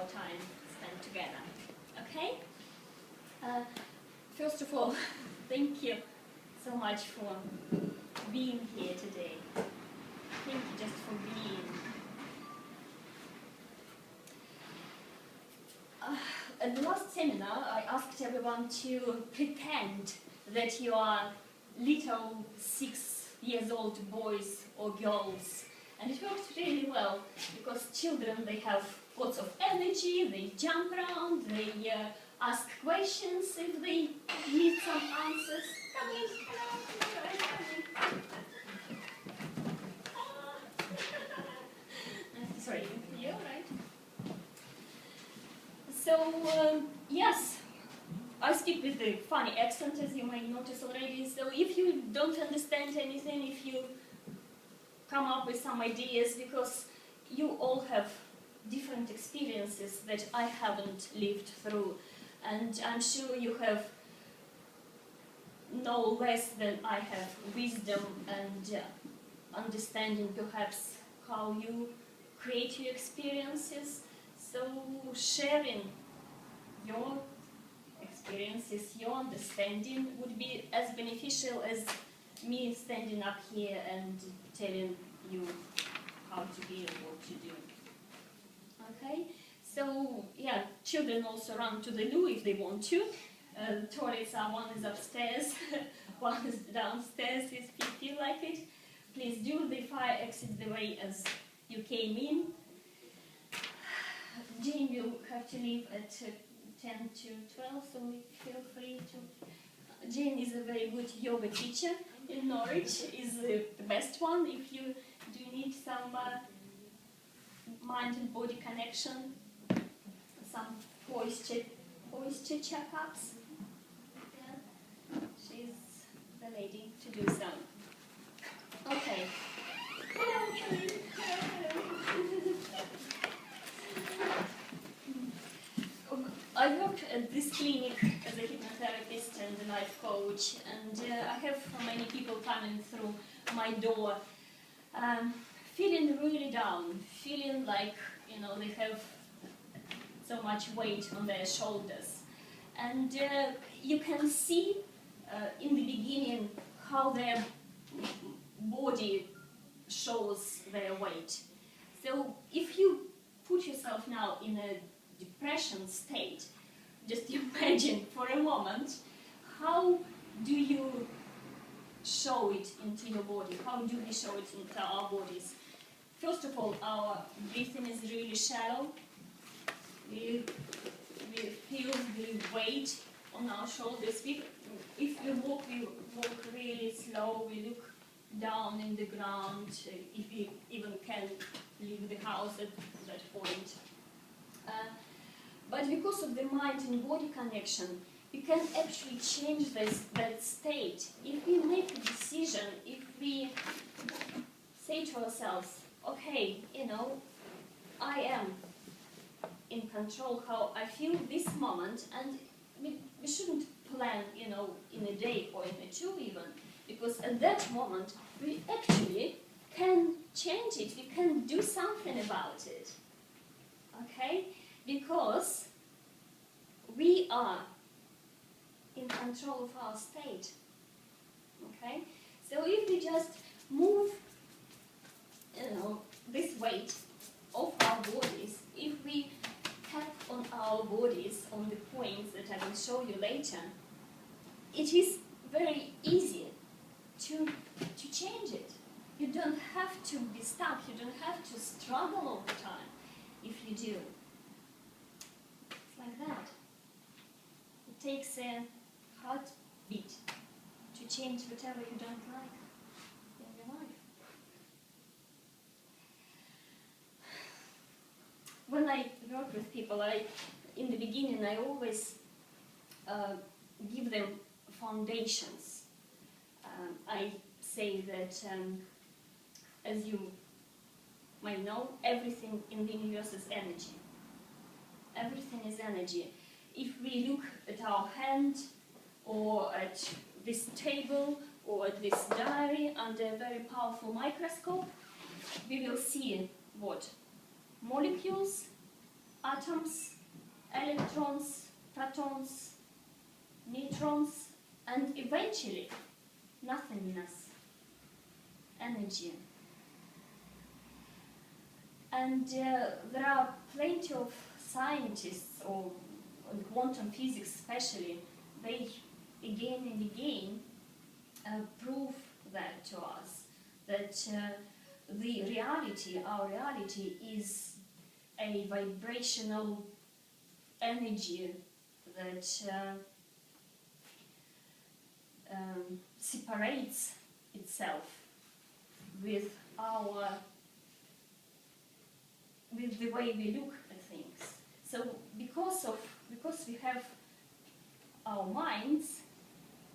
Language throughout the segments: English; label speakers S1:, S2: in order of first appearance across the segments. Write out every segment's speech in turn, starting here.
S1: our time spent together. Okay? First of all, thank you so much for being here today. Thank you just for being. At the last seminar, I asked everyone to pretend that you are little 6-year-old boys or girls. And it worked really well, because children, they have lots of energy, they jump around, they ask questions if they need some answers. Come in, hello. Sorry, you all right? So, yes, I speak with a funny accent, as you might notice already. So if you don't understand anything, if you come up with some ideas, because you all have different experiences that I haven't lived through, and I'm sure you have no less than I have wisdom and understanding perhaps how you create your experiences. So sharing your experiences, your understanding would be as beneficial as me standing up here and telling you how to be and what to do. Okay? So, yeah, children also run to the loo if they want to. Toilets are, one is upstairs, one is downstairs if you feel like it. Please do. The fire exit the way as you came in. Jane will have to leave at 10 to 12, so feel free to... Jane is a very good yoga teacher in Norwich, is the best one if you do need some mind and body connection, some posture checkups. Yeah. She's the lady to do so. Okay. I work at this clinic as a hypnotherapist and a life coach, and I have many people coming through my door feeling really down, feeling like, you know, they have so much weight on their shoulders. And you can see in the beginning how their body shows their weight. So if you put yourself now in a depression state, just imagine for a moment, how do you show it into your body? How do we show it into our bodies? First of all, our breathing is really shallow. We feel the weight on our shoulders. If we walk really slow. We look down in the ground, if we even can leave the house at that point. But because of the mind and body connection, we can actually change that state. If we make a decision, if we say to ourselves, okay, you know, I am in control how I feel this moment, and we shouldn't plan, you know, in a day or in a two even, because at that moment we actually can change it, we can do something about it, okay? Because we are in control of our state, okay? So if we just move, you know, this weight of our bodies, if we tap on our bodies on the points that I will show you later, it is very easy to change it. You don't have to be stuck, you don't have to struggle all the time if you do. It's like that. It takes a heartbeat to change whatever you don't like in your life. When I work with people, in the beginning, I always give them foundations. I say that, as you might know, everything in the universe is energy. Everything is energy. If we look at our hand, or at this table, or at this diary under a very powerful microscope, we will see what? Molecules atoms, electrons, protons, neutrons, and eventually nothingness, energy. And there are plenty of scientists, or quantum physics especially, they again and again prove that to us, that the reality, our reality, is a vibrational energy that separates itself with the way we look at things. So because we have our minds,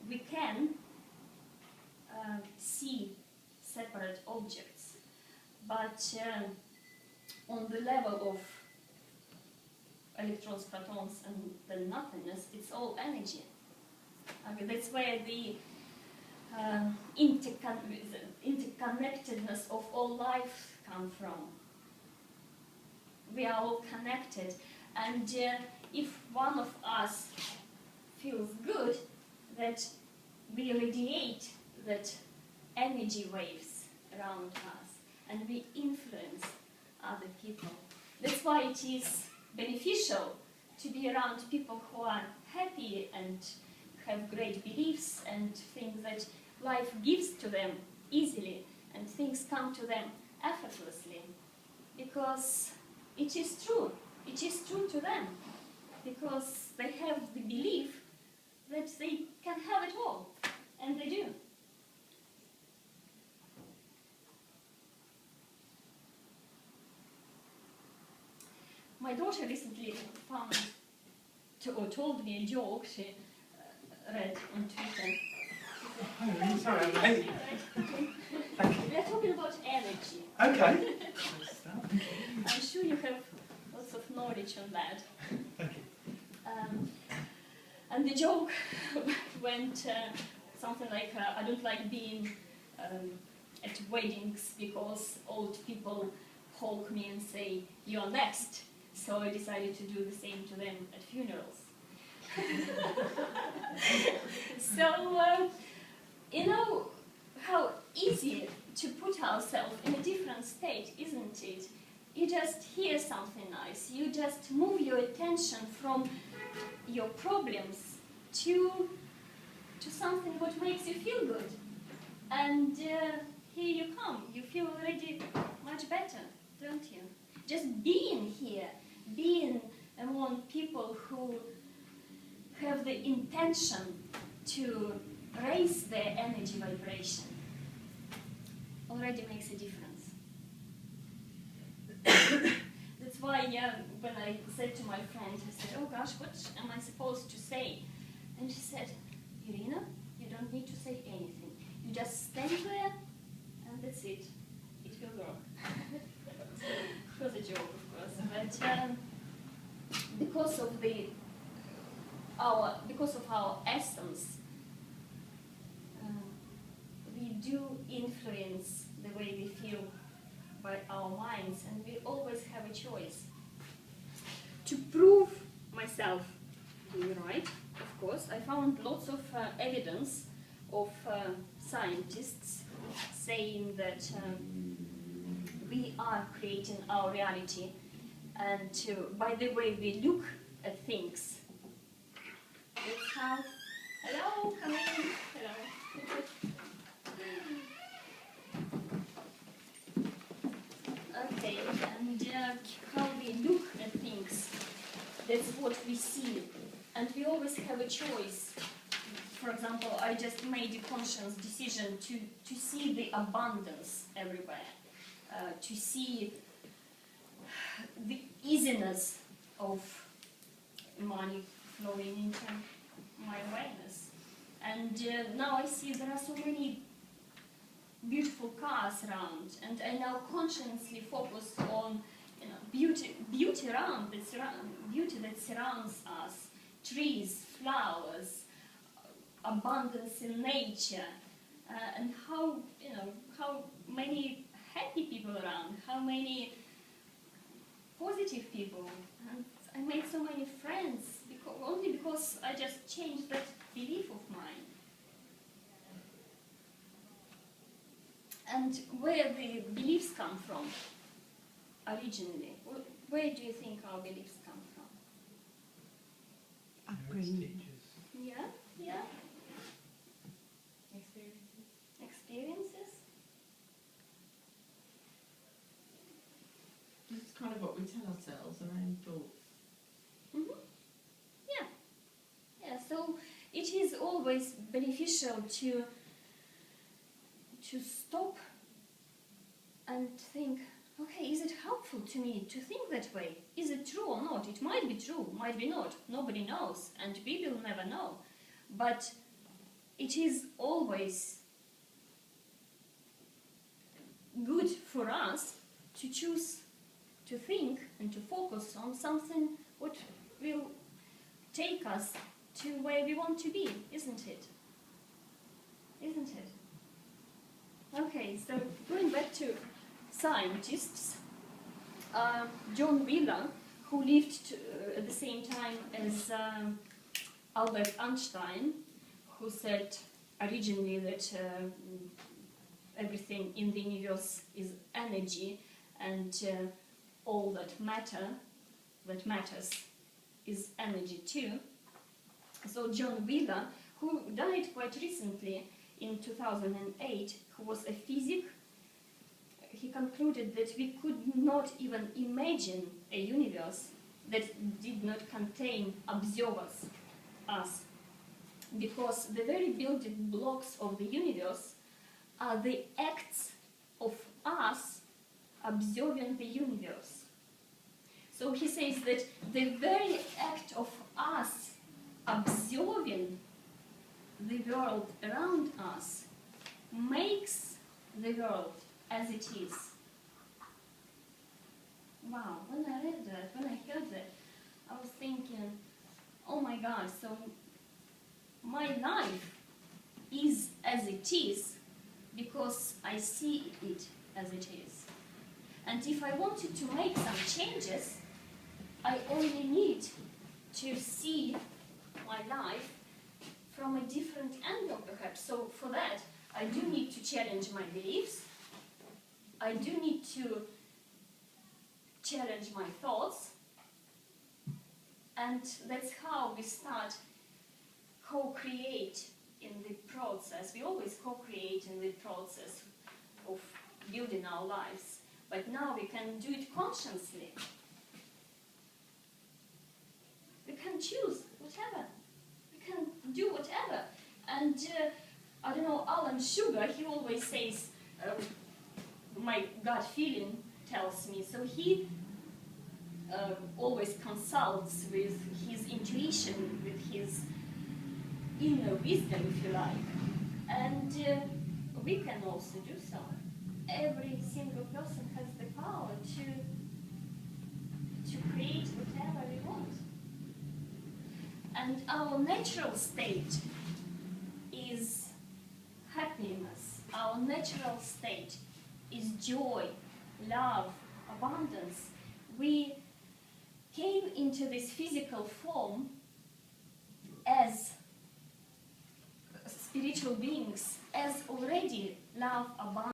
S1: we can see separate objects, but on the level of electrons, protons, and then nothingness, it's all energy. I mean, that's where the interconnectedness of all life comes from. We are all connected, and if one of us feels good, that we radiate that energy waves around us, and we influence other people. That's why it is beneficial to be around people who are happy and have great beliefs and think that life gives to them easily and things come to them effortlessly, because it is true. It is true to them, because they have the belief that they can have it all, and they do. My daughter recently found or told me a joke she read on Twitter.
S2: Oh, sorry, I'm late.
S1: We are talking about energy.
S2: Okay.
S1: I'm sure you have lots of knowledge on that.
S2: Thank you.
S1: And the joke went something like, I don't like being at weddings because old people honk me and say, "You're next." So I decided to do the same to them at funerals. So, you know how easy to put ourselves in a different state, isn't it? You just hear something nice, you just move your attention from your problems to something what makes you feel good. And here you come, you feel already much better, don't you? Just being here, being among people who have the intention to raise their energy vibration already makes a difference. That's why when I said to my friend, I said, "Oh gosh, what am I supposed to say?" And she said, "Irina, you don't need to say anything. You just stand there and that's it. It will work." It was a joke, of course, but because of our essence, we do influence the way we feel by our minds, and we always have a choice. To prove myself being right, of course, I found lots of evidence of scientists saying that we are creating our reality, and by the way we look at things. Let's have, hello, come in, hello. Okay, and how we look at things, that's what we see. And we always have a choice. For example, I just made a conscious decision to see the abundance everywhere, to see the easiness of money flowing into my awareness. And now I see there are so many beautiful cars around, and I now consciously focus on beauty that surrounds us, trees, flowers, abundance in nature, and how many happy people around, how many positive people, and I just changed that belief of mine. And where the beliefs come from originally? Where do you think our beliefs come from?
S2: Upbringing.
S1: Yeah, yeah.
S3: Experiences.
S1: Experiences.
S3: It's kind of what we tell ourselves, our own thoughts.
S1: Mm-hmm. Yeah. Yeah, so it is always beneficial to stop and think, okay, is it helpful to me to think that way? Is it true or not? It might be true, might be not. Nobody knows, and we will never know. But it is always good for us to choose to think and to focus on something what will take us to where we want to be, isn't it? Isn't it? Okay, so going back to scientists, John Wheeler, who lived at the same time as Albert Einstein, who said originally that everything in the universe is energy, and all that matters is energy too. So John Wheeler, who died quite recently in 2008, who was a physicist, he concluded that we could not even imagine a universe that did not contain observers, us, because the very building blocks of the universe are the acts of us observing the universe. So he says that the very act of us observing the world around us makes the world as it is. Wow, when I read that, when I heard that, I was thinking, oh my God, so my life is as it is because I see it as it is. And if I wanted to make some changes, I only need to see my life from a different angle, perhaps. So for that, I do need to challenge my beliefs. I do need to challenge my thoughts. And that's how we start co-create in the process. We always co-create in the process of building our lives. But now we can do it consciously. We can choose whatever. We can do whatever. And I don't know, Alan Sugar, he always says, my gut feeling tells me. So he always consults with his intuition, with his inner wisdom, if you like. And we can also do so. Every single person has the power to create whatever we want. And our natural state is happiness. Our natural state is joy, love, abundance. We came into this physical form as spiritual beings, as already love, abundance.